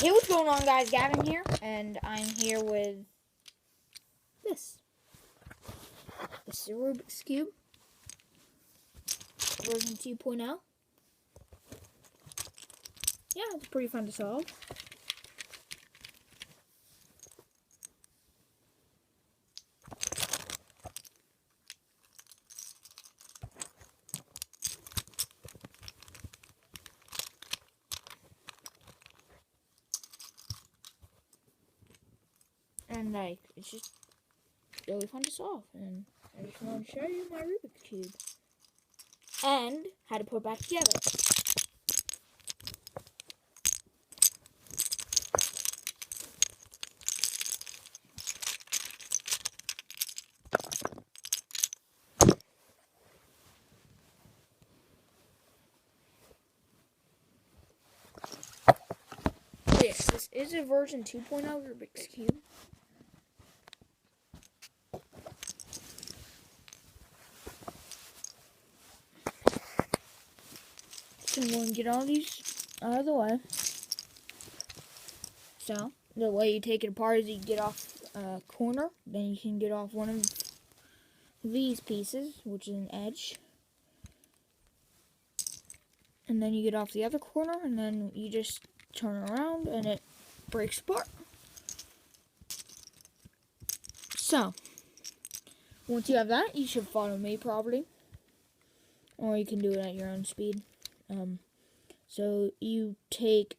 Hey, what's going on, guys? Gavin here, and I'm here with this. This is a Rubik's Cube, version 2.0. Yeah, it's pretty fun to solve. And it's just really fun to solve. And I just wanted to show you my Rubik's Cube and how to put it back together. Yes, this is a version 2.0 Rubik's Cube. So I'm going to get all these out of the way. So, the way you take it apart is you get off a corner, then you can get off one of these pieces, which is an edge. And then you get off the other corner, and then you just turn it around, and it breaks apart. So, once you have that, you should follow me probably. Or you can do it at your own speed. So, you take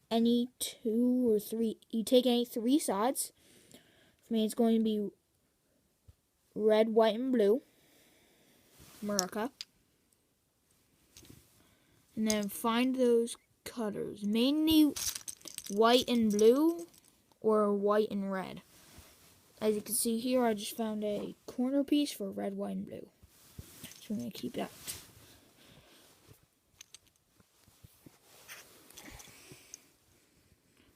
any three sides. For me, it's going to be red, white, and blue. America. And then find those cutters. Mainly white and blue or white and red. As you can see here, I just found a corner piece for red, white, and blue. So I'm going to keep that.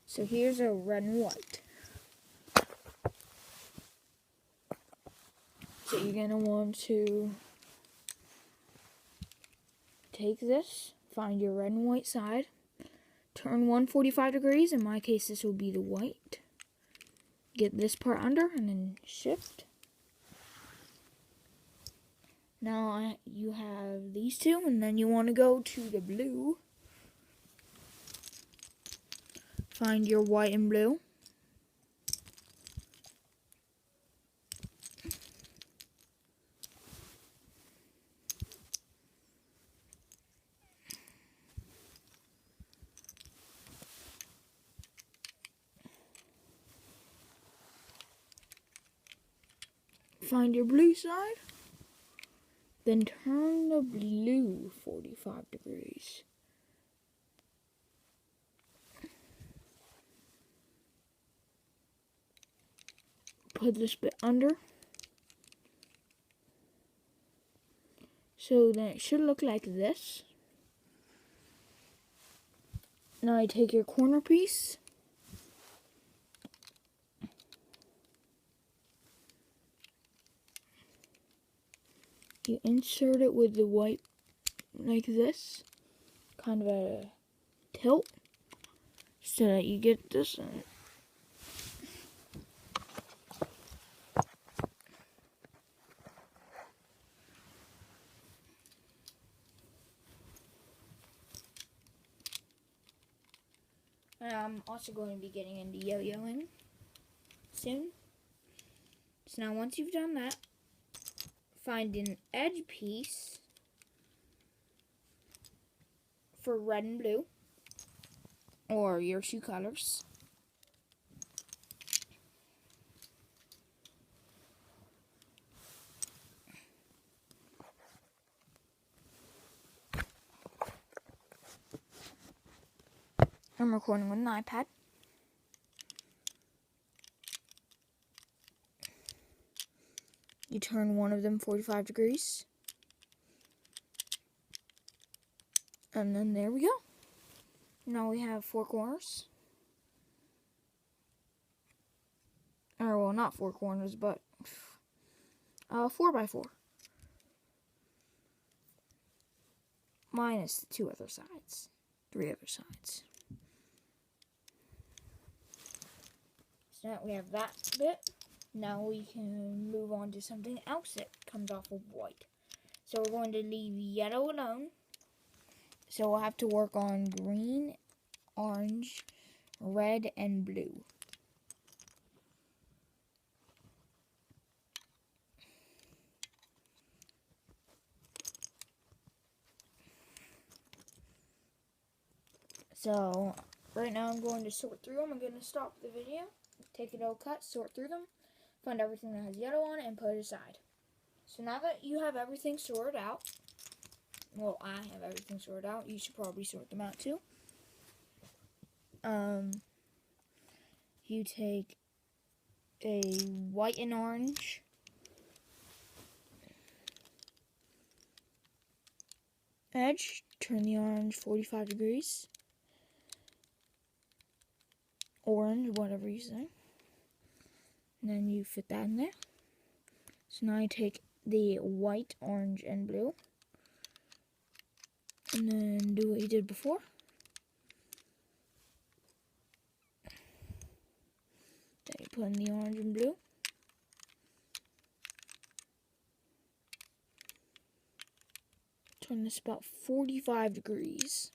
So here's a red and white. So you're going to want to take this, find your red and white side, turn 145 degrees. In my case, this will be the white. Get this part under and then shift. Now you have these two, and then you want to go to the blue. Find your white and blue. Find your blue side. Then turn the blue 45 degrees. Put this bit under. So then it should look like this. Now you take your corner piece. You insert it with the white like this. Kind of a tilt. So that you get this in it. I'm also going to be getting into yo-yoing soon. So now once you've done that, find an edge piece for red and blue, or your shoe colors. I'm recording with an iPad. You turn one of them 45 degrees. And then there we go. Now we have four corners. Or, well, not four corners, but 4x4. Minus the two other sides. 3 other sides. So now we have that bit. Now we can move on to something else that comes off of white. So we're going to leave yellow alone. So we'll have to work on green, orange, red, and blue. So right now I'm going to sort through them. I'm going to stop the video, take it all cut, sort through them, find everything that has yellow on it, and put it aside. So now that you have everything sorted out, well, I have everything sorted out. You should probably sort them out too. You take a white and orange edge, turn the orange 45 degrees, orange, whatever you say, and then you fit that in there. So now you take the white, orange, and blue, and then do what you did before. Then you put in the orange and blue. Turn this about 45 degrees.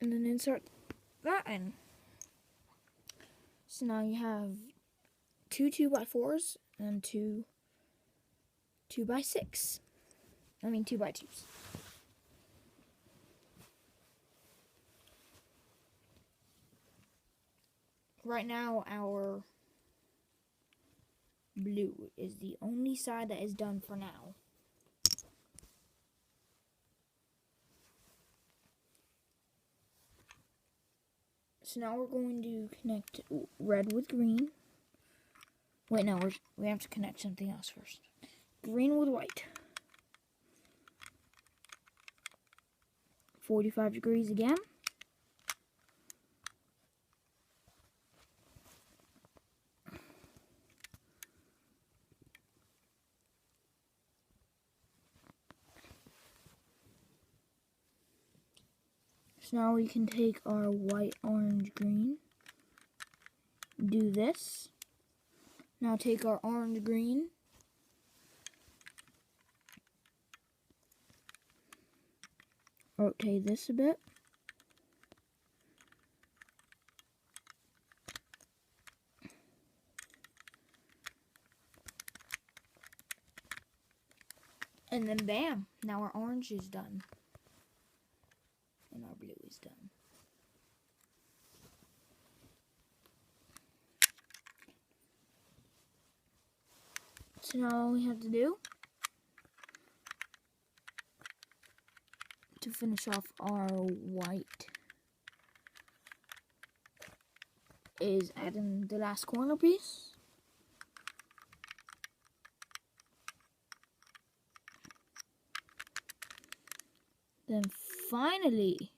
And then insert that in. So now you have two 2x4s and two 2x6. I mean 2x2s. Right now our blue is the only side that is done for now. So now we're going to connect red with green. Wait, no, we have to connect something else first. Green with white. 45 degrees again. So now we can take our white, orange, green, do this. Now take our orange, green, rotate this a bit. And then bam, now our orange is done. And our blue is done. So now all we have to do to finish off our white is add in the last corner piece. Then finally,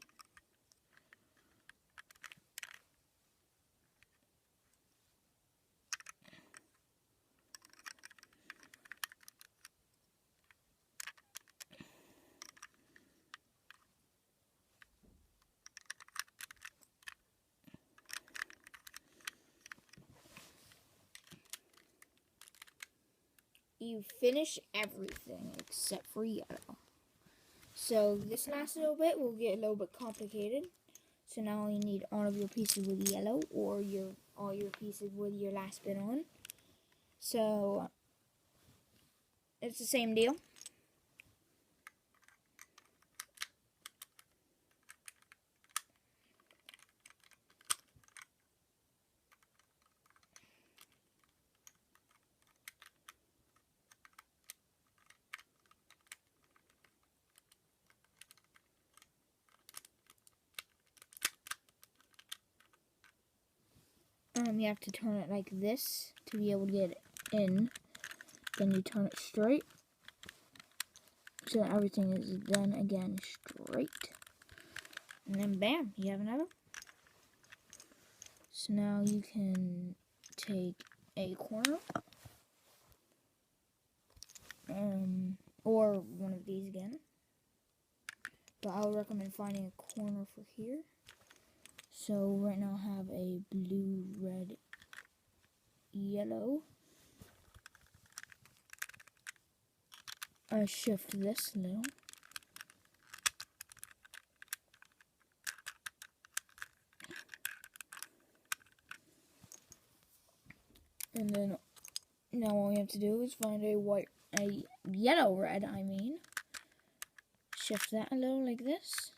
you finish everything except for yellow. So this last little bit will get a little bit complicated. So now you need all of your pieces with yellow, or all your pieces with your last bit on. So it's the same deal. You have to turn it like this to be able to get it in. Then you turn it straight, so that everything is done again straight. And then bam, you have another. So now you can take a corner, or one of these again. But I would recommend finding a corner for here. So right now I have a blue, red, yellow. I shift this a little. And then now all we have to do is find a yellow red, I mean. Shift that a little like this.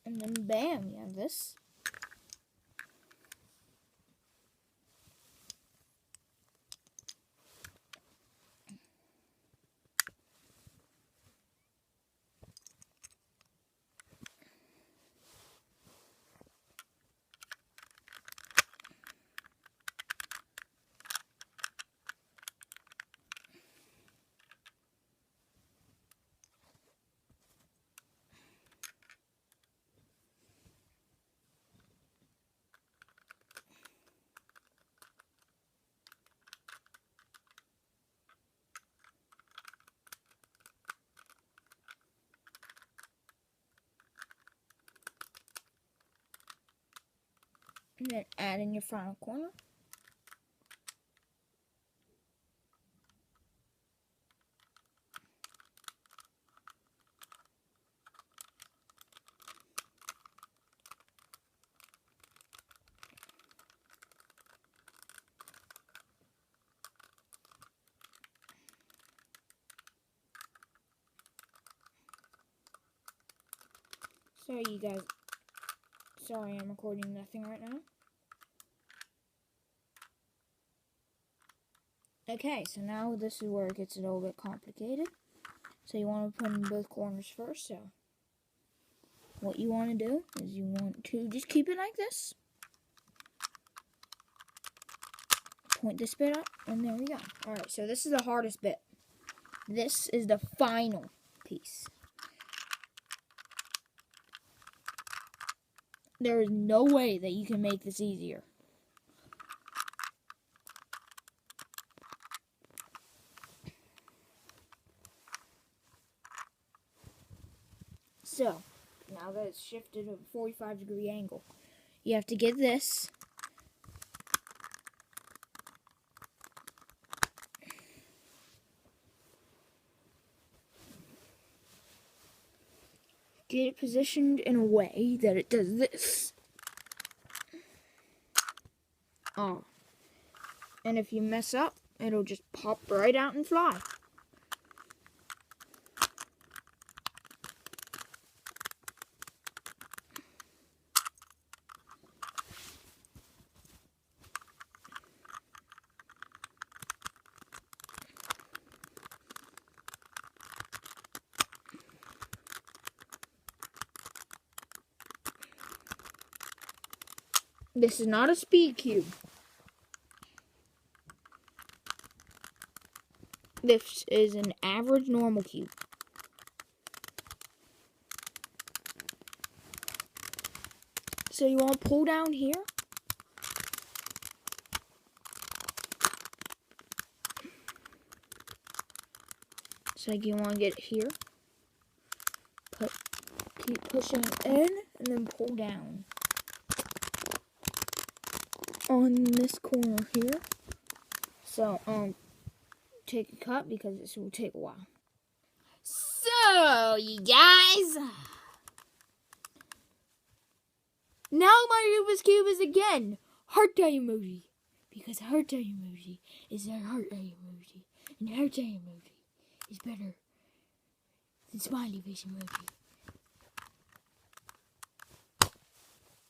And then bam, you have this. And then add in your final corner. Sorry you guys, sorry I'm recording nothing right now. Okay, so now this is where it gets a little bit complicated. So you want to put in both corners first. So what you want to do is you want to just keep it like this. Point this bit up, and there we go. Alright, so this is the hardest bit. This is the final piece. There is no way that you can make this easier. So, now that it's shifted to a 45-degree angle, you have to get this. Get it positioned in a way that it does this. Oh. And if you mess up, it'll just pop right out and fly. This is not a speed cube. This is an average normal cube. So you want to pull down here. So you want to get it here. Keep pushing in and then pull down. On this corner here. So, take a cut because this will take a while. So, you guys. Now my Rubik's Cube is again heart eye emoji. Because heart eye emoji is a heart eye emoji. And heart eye emoji is better than smiley face emoji.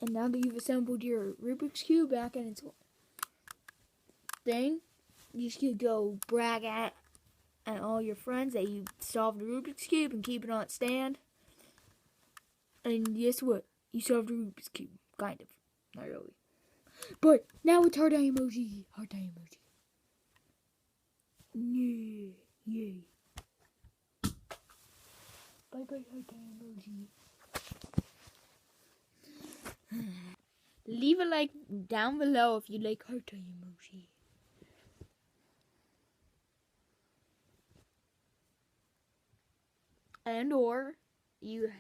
And now that you've assembled your Rubik's Cube back in its thing, you should go brag at all your friends that you solved the Rubik's Cube and keep it on its stand. And guess what? You solved the Rubik's Cube. Kind of. Not really. But now it's heart eye emoji. Heart eye emoji. like heart emoji. Leave a like down below if you like heart emoji. And or you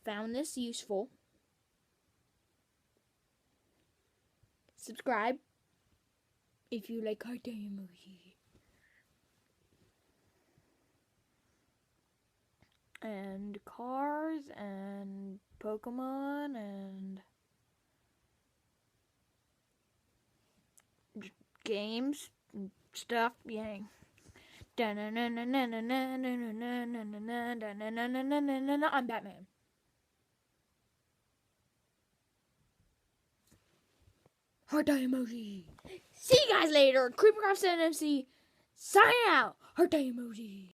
found this useful. Subscribe if you like heart emoji. And cars and Pokemon and games and stuff. Yang. I'm Batman. Heart emoji. See you guys later. Creepercraft MC. Sign out. Heart emoji.